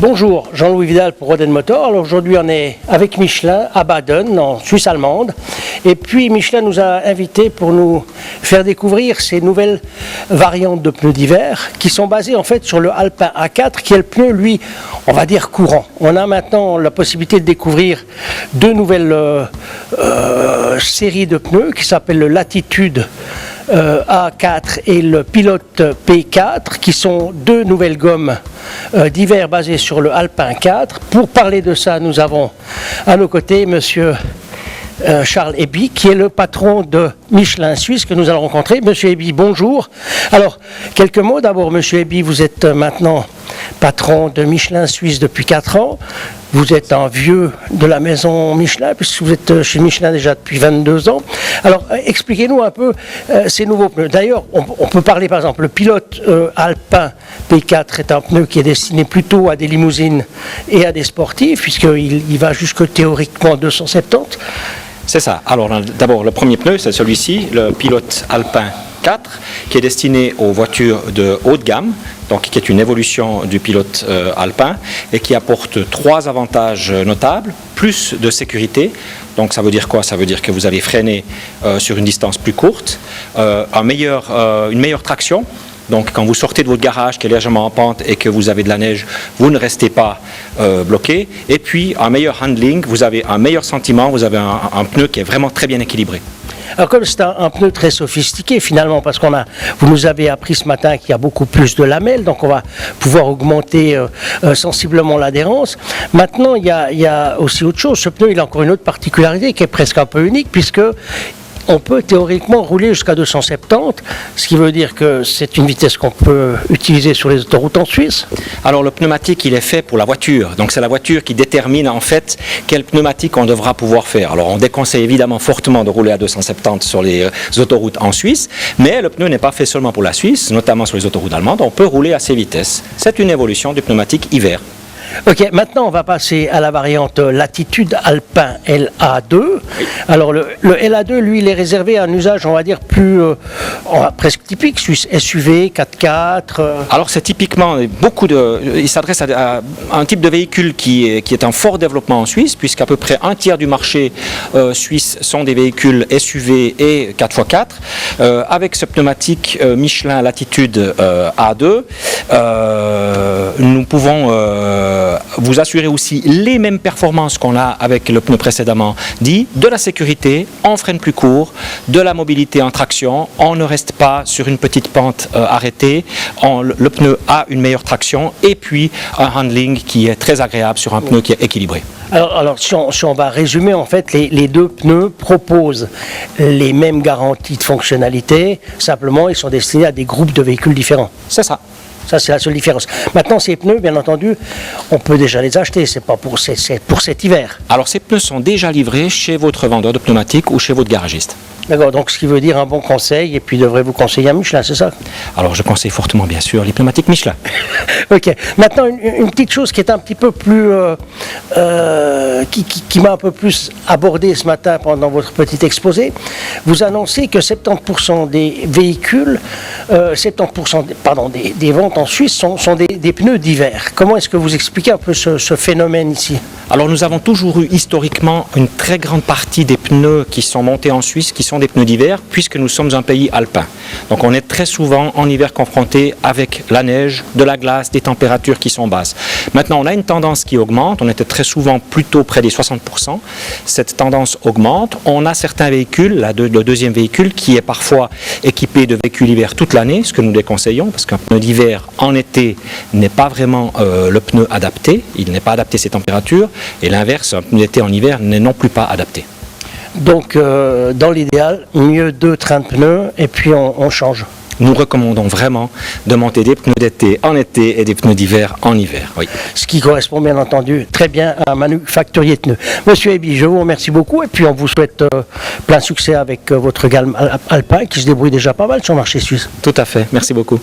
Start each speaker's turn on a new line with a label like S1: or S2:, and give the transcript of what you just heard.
S1: Bonjour, Jean-Louis Vidal pour Roden Motor. Alors aujourd'hui on est avec Michelin à Baden, en Suisse allemande. Et puis Michelin nous a invités pour nous faire découvrir ces nouvelles variantes de pneus d'hiver qui sont basées en fait sur le Alpin A4 qui est le pneu, lui, on va dire courant. On a maintenant la possibilité de découvrir deux nouvelles séries de pneus qui s'appellent le Latitude A4 et le Pilote P4 qui sont deux nouvelles gommes d'hiver basées sur le Alpin 4. Pour parler de ça, nous avons à nos côtés monsieur Charles Eby, qui est le patron de Michelin Suisse que nous allons rencontrer. Monsieur Eby, bonjour. Alors, quelques mots. D'abord, monsieur Eby, vous êtes maintenant patron de Michelin Suisse depuis 4 ans. Vous êtes un vieux de la maison Michelin, puisque vous êtes chez Michelin déjà depuis 22 ans. Alors, expliquez-nous un peu ces nouveaux pneus. D'ailleurs, on peut parler, par exemple, le Pilote Alpin P4 est un pneu qui est destiné plutôt à des limousines et à des sportifs, puisqu'il va jusque théoriquement 270.
S2: C'est ça. Alors d'abord, le premier pneu, c'est celui-ci, le Pilote Alpin 4, qui est destiné aux voitures de haut de gamme, donc qui est une évolution du Pilote Alpin et qui apporte 3 avantages notables, plus de sécurité. Donc ça veut dire quoi? Ça veut dire que vous allez freiner sur une distance plus courte, une meilleure traction. Donc quand vous sortez de votre garage qui est légèrement en pente et que vous avez de la neige, vous ne restez pas bloqué. Et puis un meilleur handling, vous avez un meilleur sentiment, vous avez un pneu qui est vraiment très bien équilibré.
S1: Alors comme c'est un pneu très sophistiqué finalement, parce vous nous avez appris ce matin qu'il y a beaucoup plus de lamelles, donc on va pouvoir augmenter sensiblement l'adhérence. Maintenant il y a aussi autre chose, ce pneu il a encore une autre particularité qui est presque un peu unique, puisque on peut théoriquement rouler jusqu'à 270, ce qui veut dire que c'est une vitesse qu'on peut utiliser sur les autoroutes en Suisse.
S2: Alors le pneumatique, il est fait pour la voiture. Donc c'est la voiture qui détermine en fait quel pneumatique on devra pouvoir faire. Alors on déconseille évidemment fortement de rouler à 270 sur les autoroutes en Suisse, mais le pneu n'est pas fait seulement pour la Suisse, notamment sur les autoroutes allemandes. On peut rouler à ces vitesses. C'est une évolution du pneumatique hiver.
S1: Ok, maintenant on va passer à la variante Latitude Alpin LA2. Oui. Alors le LA2, lui, il est réservé à un usage, on va dire, presque typique, suisse, SUV, 4x4.
S2: Alors c'est typiquement il s'adresse à un type de véhicule qui est en fort développement en Suisse, puisqu'à peu près un tiers du marché suisse sont des véhicules SUV et 4x4. Avec ce pneumatique Michelin Latitude A2, nous pouvons vous assurer aussi les mêmes performances qu'on a avec le pneu précédemment dit, de la sécurité, on freine plus court, de la mobilité en traction, on ne reste pas sur une petite pente arrêtée, le pneu a une meilleure traction et puis un handling qui est très agréable sur un pneu qui est équilibré.
S1: Alors si on va résumer, en fait, les deux pneus proposent les mêmes garanties de fonctionnalité, simplement ils sont destinés à des groupes de véhicules différents.
S2: C'est ça.
S1: Ça, c'est la seule différence. Maintenant, ces pneus, bien entendu, on peut déjà les acheter. C'est pour cet hiver.
S2: Alors, ces pneus sont déjà livrés chez votre vendeur de pneumatiques ou chez votre garagiste.
S1: D'accord, donc ce qui veut dire un bon conseil, et puis devrez-vous conseiller un Michelin, c'est ça?
S2: Alors, je conseille fortement, bien sûr, les pneumatiques Michelin.
S1: Ok. Maintenant, une petite chose qui est un petit peu plus... qui m'a un peu plus abordé ce matin pendant votre petit exposé. Vous annoncez que 70% des véhicules, des ventes en Suisse sont des pneus d'hiver. Comment est-ce que vous expliquez un peu ce phénomène ici?
S2: Alors, nous avons toujours eu historiquement une très grande partie des pneus qui sont montés en Suisse, qui sont des pneus d'hiver, puisque nous sommes un pays alpin. Donc on est très souvent en hiver confronté avec la neige, de la glace, des températures qui sont basses. Maintenant on a une tendance qui augmente, on était très souvent plutôt près des 60%. Cette tendance augmente, on a certains véhicules, le deuxième véhicule qui est parfois équipé de véhicules hiver toute l'année, ce que nous déconseillons, parce qu'un pneu d'hiver en été n'est pas vraiment le pneu adapté, il n'est pas adapté à ces températures, et l'inverse, un pneu d'été en hiver n'est non plus pas adapté.
S1: Donc, dans l'idéal, mieux 2 trains de pneus et puis on change.
S2: Nous recommandons vraiment de monter des pneus d'été en été et des pneus d'hiver en hiver. Oui.
S1: Ce qui correspond bien entendu très bien à un manufacturier de pneus. Monsieur Eby, je vous remercie beaucoup et puis on vous souhaite plein succès avec votre gamme Alpin qui se débrouille déjà pas mal sur le marché suisse.
S2: Tout à fait, merci beaucoup.